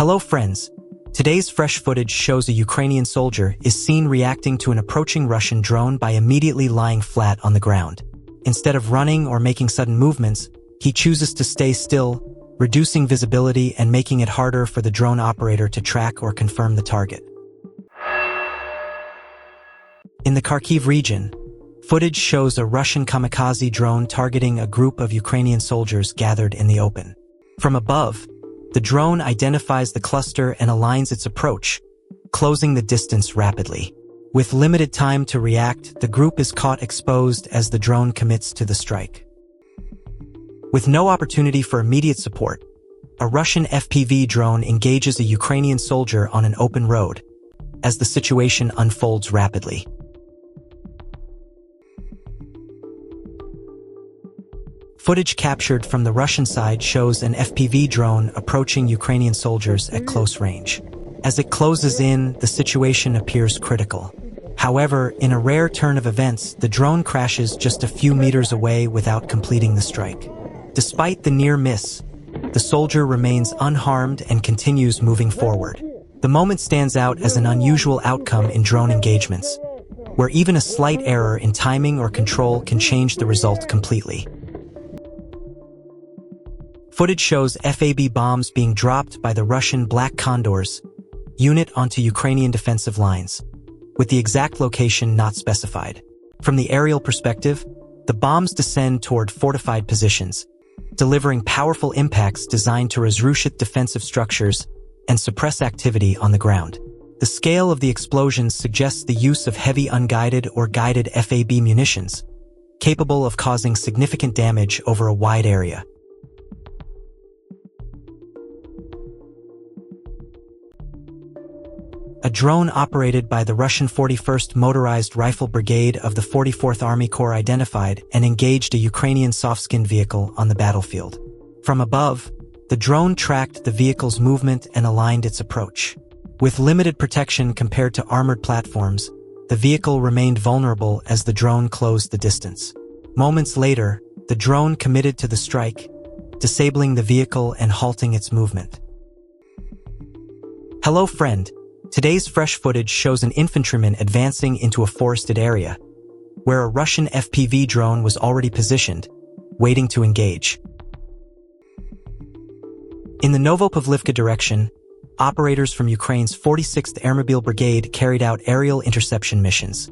Hello friends, today's fresh footage shows a Ukrainian soldier is seen reacting to an approaching Russian drone by immediately lying flat on the ground. Instead of running or making sudden movements, he chooses to stay still, reducing visibility and making it harder for the drone operator to track or confirm the target. In the Kharkiv region, footage shows a Russian kamikaze drone targeting a group of Ukrainian soldiers gathered in the open. From above, the drone identifies the cluster and aligns its approach, closing the distance rapidly. With limited time to react, the group is caught exposed as the drone commits to the strike. With no opportunity for immediate support, a Russian FPV drone engages a Ukrainian soldier on an open road, as the situation unfolds rapidly. Footage captured from the Russian side shows an FPV drone approaching Ukrainian soldiers at close range. As it closes in, the situation appears critical. However, in a rare turn of events, the drone crashes just a few meters away without completing the strike. Despite the near miss, the soldier remains unharmed and continues moving forward. The moment stands out as an unusual outcome in drone engagements, where even a slight error in timing or control can change the result completely. Footage shows FAB bombs being dropped by the Russian Black Condors unit onto Ukrainian defensive lines, with the exact location not specified. From the aerial perspective, the bombs descend toward fortified positions, delivering powerful impacts designed to razrushit defensive structures and suppress activity on the ground. The scale of the explosions suggests the use of heavy unguided or guided FAB munitions, capable of causing significant damage over a wide area. A drone operated by the Russian 41st Motorized Rifle Brigade of the 44th Army Corps identified and engaged a Ukrainian soft-skinned vehicle on the battlefield. From above, the drone tracked the vehicle's movement and aligned its approach. With limited protection compared to armored platforms, the vehicle remained vulnerable as the drone closed the distance. Moments later, the drone committed to the strike, disabling the vehicle and halting its movement. Hello friend. Today's fresh footage shows an infantryman advancing into a forested area, where a Russian FPV drone was already positioned, waiting to engage. In the Novopavlivka direction, operators from Ukraine's 46th Airmobile Brigade carried out aerial interception missions,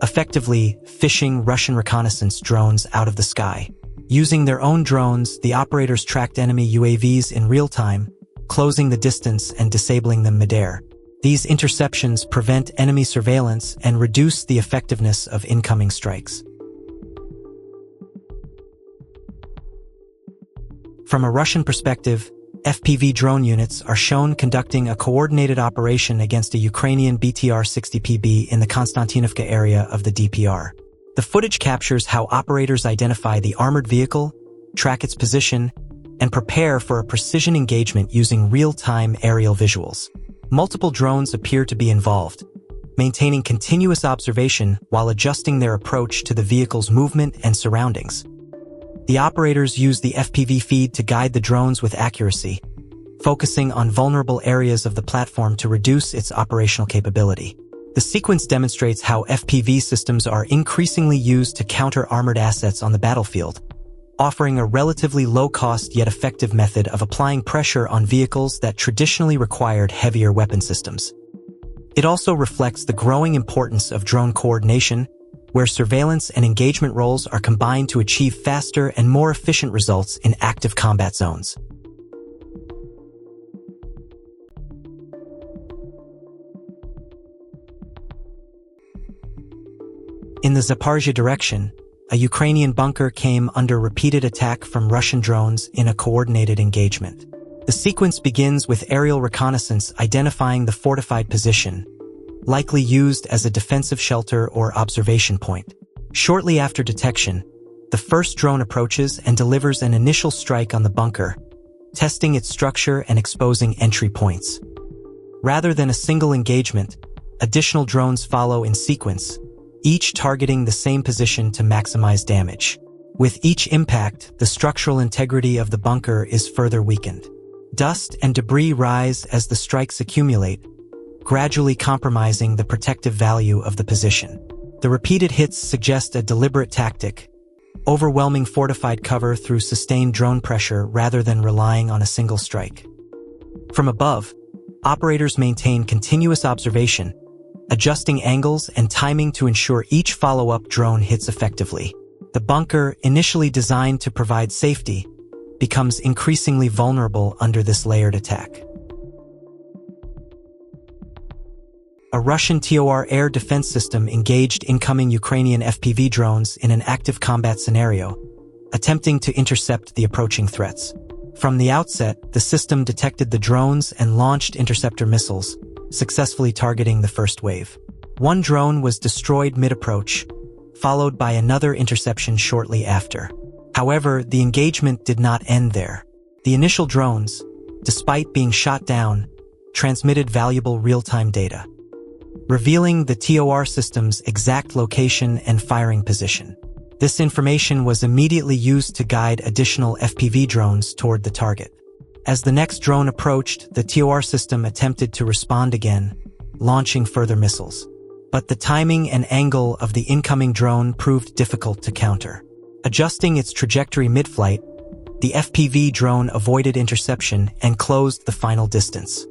effectively fishing Russian reconnaissance drones out of the sky. Using their own drones, the operators tracked enemy UAVs in real time, closing the distance and disabling them midair. These interceptions prevent enemy surveillance and reduce the effectiveness of incoming strikes. From a Russian perspective, FPV drone units are shown conducting a coordinated operation against a Ukrainian BTR-60PB in the Konstantinovka area of the DPR. The footage captures how operators identify the armored vehicle, track its position, and prepare for a precision engagement using real-time aerial visuals. Multiple drones appear to be involved, maintaining continuous observation while adjusting their approach to the vehicle's movement and surroundings. The operators use the FPV feed to guide the drones with accuracy, focusing on vulnerable areas of the platform to reduce its operational capability. The sequence demonstrates how FPV systems are increasingly used to counter armored assets on the battlefield, offering a relatively low-cost yet effective method of applying pressure on vehicles that traditionally required heavier weapon systems. It also reflects the growing importance of drone coordination, where surveillance and engagement roles are combined to achieve faster and more efficient results in active combat zones. In the Zaporizhzhia direction, a Ukrainian bunker came under repeated attack from Russian drones in a coordinated engagement. The sequence begins with aerial reconnaissance identifying the fortified position, likely used as a defensive shelter or observation point. Shortly after detection, the first drone approaches and delivers an initial strike on the bunker, testing its structure and exposing entry points. Rather than a single engagement, additional drones follow in sequence, each targeting the same position to maximize damage. With each impact, the structural integrity of the bunker is further weakened. Dust and debris rise as the strikes accumulate, gradually compromising the protective value of the position. The repeated hits suggest a deliberate tactic, overwhelming fortified cover through sustained drone pressure rather than relying on a single strike. From above, operators maintain continuous observation, adjusting angles and timing to ensure each follow-up drone hits effectively. The bunker, initially designed to provide safety, becomes increasingly vulnerable under this layered attack. A Russian TOR air defense system engaged incoming Ukrainian FPV drones in an active combat scenario, attempting to intercept the approaching threats. From the outset, the system detected the drones and launched interceptor missiles, successfully targeting the first wave. One drone was destroyed mid-approach, followed by another interception shortly after. However, the engagement did not end there. The initial drones, despite being shot down, transmitted valuable real-time data, revealing the TOR system's exact location and firing position. This information was immediately used to guide additional FPV drones toward the target. As the next drone approached, the TOR system attempted to respond again, launching further missiles. But the timing and angle of the incoming drone proved difficult to counter. Adjusting its trajectory mid-flight, the FPV drone avoided interception and closed the final distance.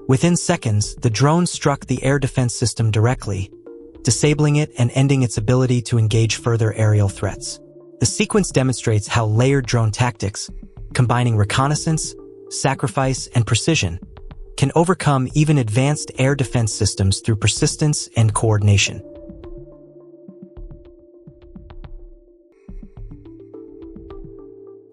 Within seconds, the drone struck the air defense system directly, disabling it and ending its ability to engage further aerial threats. The sequence demonstrates how layered drone tactics, combining reconnaissance, sacrifice, and precision, can overcome even advanced air defense systems through persistence and coordination.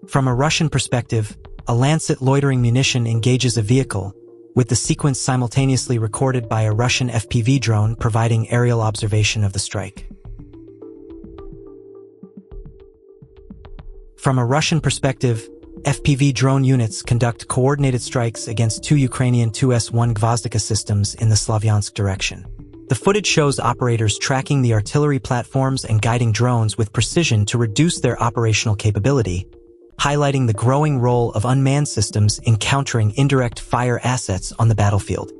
From a Russian perspective, a Lancet loitering munition engages a vehicle, with the sequence simultaneously recorded by a Russian FPV drone providing aerial observation of the strike. From a Russian perspective, FPV drone units conduct coordinated strikes against two Ukrainian 2S-1 Gvozdika systems in the Slavyansk direction. The footage shows operators tracking the artillery platforms and guiding drones with precision to reduce their operational capability, highlighting the growing role of unmanned systems in countering indirect fire assets on the battlefield.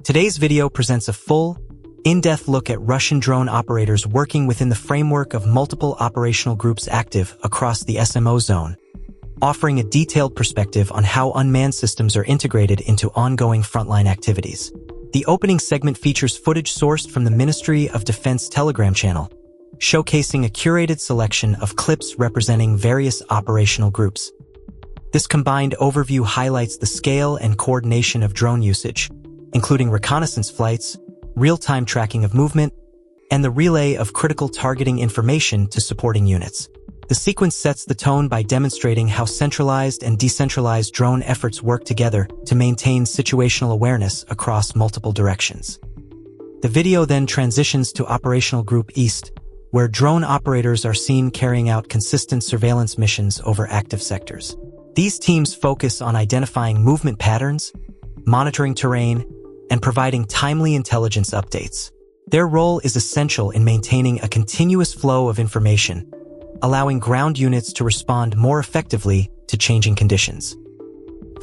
Today's video presents a full, in-depth look at Russian drone operators working within the framework of multiple operational groups active across the SMO zone, offering a detailed perspective on how unmanned systems are integrated into ongoing frontline activities. The opening segment features footage sourced from the Ministry of Defense Telegram channel, showcasing a curated selection of clips representing various operational groups. This combined overview highlights the scale and coordination of drone usage, including reconnaissance flights, real-time tracking of movement, and the relay of critical targeting information to supporting units. The sequence sets the tone by demonstrating how centralized and decentralized drone efforts work together to maintain situational awareness across multiple directions. The video then transitions to Operational Group East, where drone operators are seen carrying out consistent surveillance missions over active sectors. These teams focus on identifying movement patterns, monitoring terrain, and providing timely intelligence updates. Their role is essential in maintaining a continuous flow of information, allowing ground units to respond more effectively to changing conditions.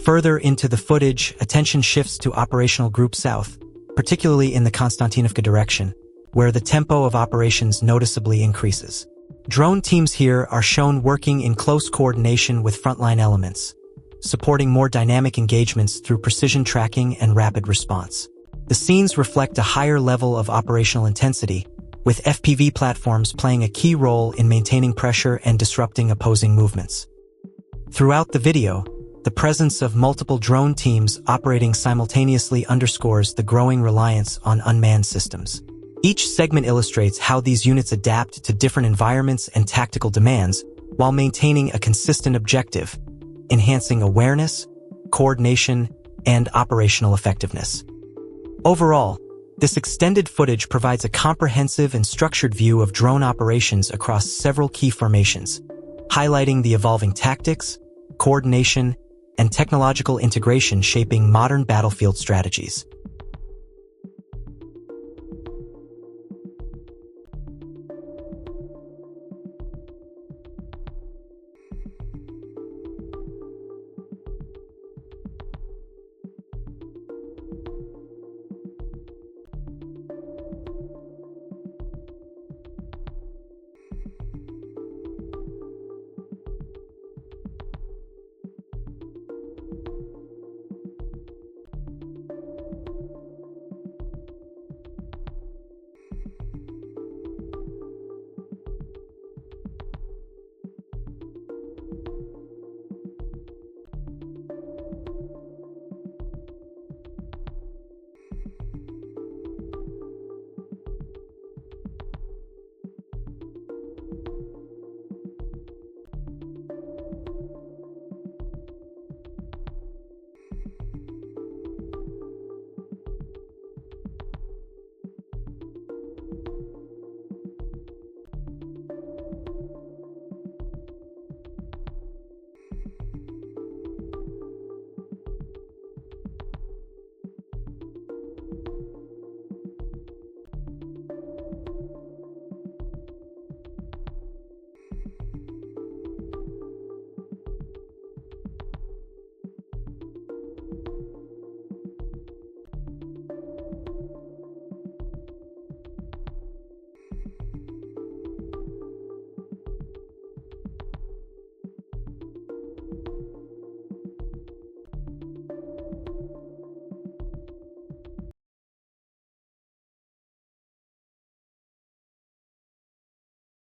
Further into the footage, attention shifts to Operational Group South, particularly in the Konstantinovka direction, where the tempo of operations noticeably increases. Drone teams here are shown working in close coordination with frontline elements, supporting more dynamic engagements through precision tracking and rapid response. The scenes reflect a higher level of operational intensity, with FPV platforms playing a key role in maintaining pressure and disrupting opposing movements. Throughout the video, the presence of multiple drone teams operating simultaneously underscores the growing reliance on unmanned systems. Each segment illustrates how these units adapt to different environments and tactical demands while maintaining a consistent objective, enhancing awareness, coordination, and operational effectiveness. Overall, this extended footage provides a comprehensive and structured view of drone operations across several key formations, highlighting the evolving tactics, coordination, and technological integration shaping modern battlefield strategies.